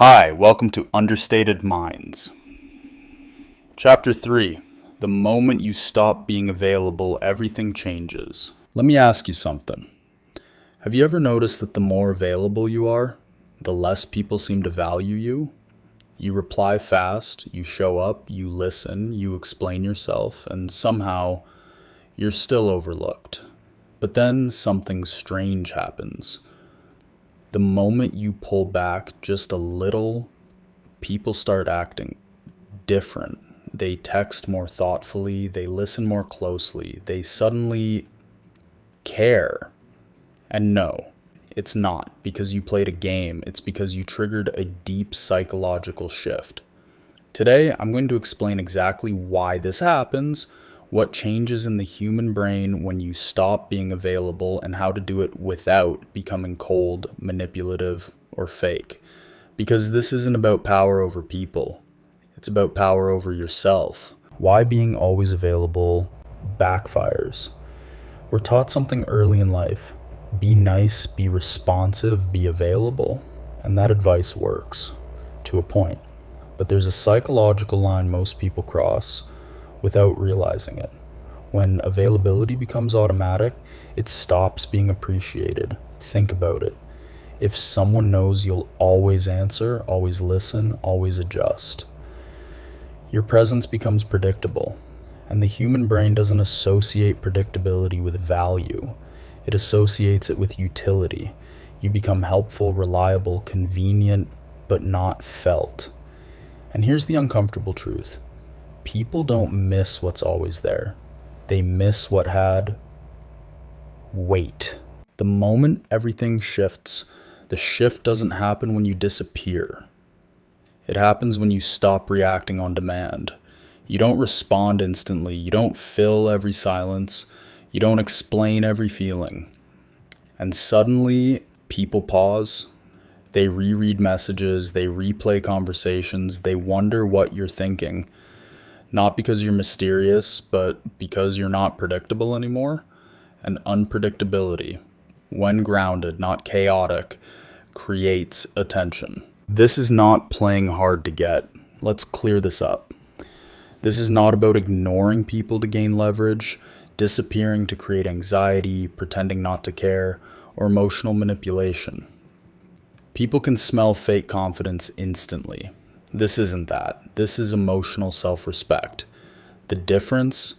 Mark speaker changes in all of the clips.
Speaker 1: Hi, welcome to Understated Minds. Chapter 3. The moment you stop being available, everything changes. Let me ask you something. Have you ever noticed that the more available you are, the less people seem to value you? You reply fast, you show up, you listen, you explain yourself, and somehow you're still overlooked. But then something strange happens. The moment you pull back just a little, people start acting different. They text more thoughtfully, they listen more closely, they suddenly care. And no, it's not because you played a game, it's because you triggered a deep psychological shift. Today, I'm going to explain exactly why this happens, what changes in the human brain when you stop being available, and how to do it without becoming cold, manipulative, or fake. Because this isn't about power over people, it's about power over yourself. Why being always available backfires. We're taught something early in life. Be nice, be responsive, be available. And that advice works, to a point. But there's a psychological line most people cross without realizing it. When availability becomes automatic, it stops being appreciated. Think about it. If someone knows you'll always answer, always listen, always adjust, your presence becomes predictable. And the human brain doesn't associate predictability with value. It associates it with utility. You become helpful, reliable, convenient, but not felt. And here's the uncomfortable truth. People don't miss what's always there. They miss what had weight. The moment everything shifts, the shift doesn't happen when you disappear. It happens when you stop reacting on demand. You don't respond instantly. You don't fill every silence. You don't explain every feeling. And suddenly, people pause. They reread messages. They replay conversations. They wonder what you're thinking. Not because you're mysterious, but because you're not predictable anymore. And unpredictability, when grounded, not chaotic, creates attention. This is not playing hard to get. Let's clear this up. This is not about ignoring people to gain leverage, disappearing to create anxiety, pretending not to care, or emotional manipulation. People can smell fake confidence instantly. This isn't that. This is emotional self-respect. The difference?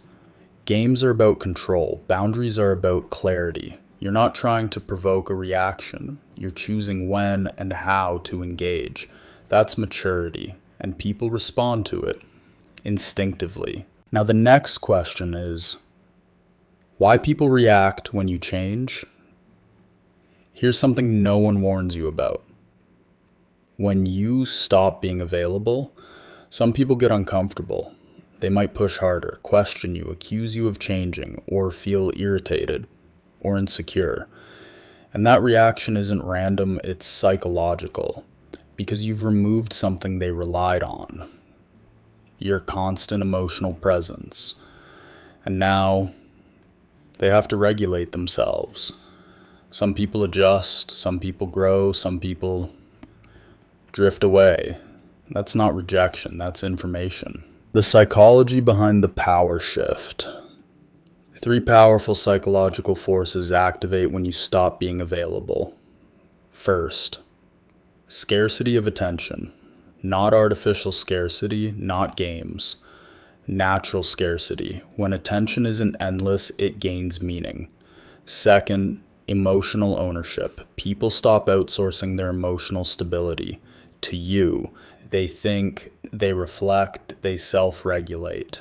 Speaker 1: Games are about control. Boundaries are about clarity. You're not trying to provoke a reaction. You're choosing when and how to engage. That's maturity, and people respond to it instinctively. Now, the next question is, why people react when you change? Here's something no one warns you about. When you stop being available, some people get uncomfortable. They might push harder, question you, accuse you of changing, or feel irritated or insecure. And that reaction isn't random, it's psychological, because you've removed something they relied on, your constant emotional presence. And now they have to regulate themselves. Some people adjust, some people grow, some people drift away. That's not rejection, that's information. The psychology behind the power shift. 3 powerful psychological forces activate when you stop being available. First, scarcity of attention. Not artificial scarcity, not games. Natural scarcity. When attention isn't endless, it gains meaning. Second, emotional ownership. People stop outsourcing their emotional stability to you. They think, they reflect, they self-regulate.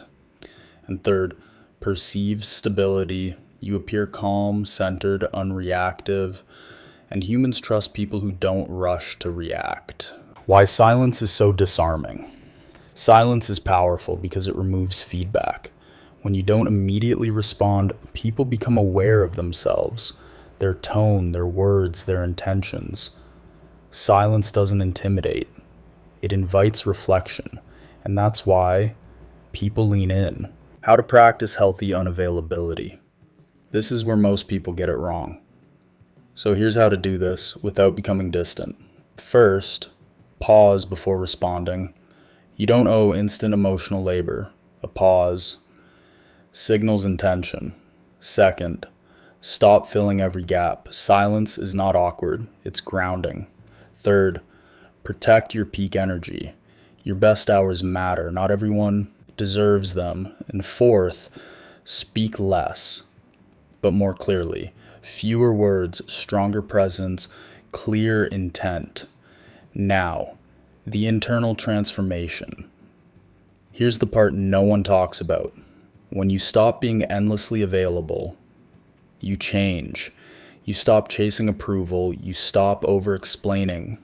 Speaker 1: And third, perceived stability. You appear calm, centered, unreactive, and humans trust people who don't rush to react. Why silence is so disarming. Silence is powerful because it removes feedback. When you don't immediately respond, people become aware of themselves, their tone, their words, their intentions. Silence doesn't intimidate. It invites reflection, and that's why people lean in. How to practice healthy unavailability. This is where most people get it wrong. So here's how to do this without becoming distant. First, Pause before responding. You don't owe instant emotional labor. A pause signals intention. Second, stop filling every gap. Silence is not awkward, it's grounding. Third, protect your peak energy. Your best hours matter. Not everyone deserves them. And fourth, speak less, but more clearly. Fewer words, stronger presence, clear intent. Now, the internal transformation. Here's the part no one talks about. When you stop being endlessly available, you change. You stop chasing approval. You stop over-explaining.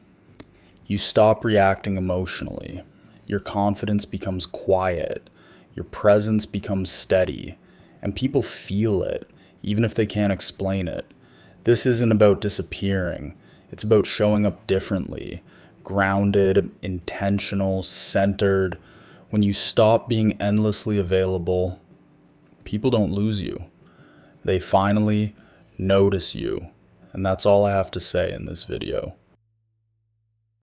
Speaker 1: You stop reacting emotionally. Your confidence becomes quiet. Your presence becomes steady. And people feel it, even if they can't explain it. This isn't about disappearing. It's about showing up differently. Grounded, intentional, centered. When you stop being endlessly available, people don't lose you. They finally notice you. And that's all I have to say in this video.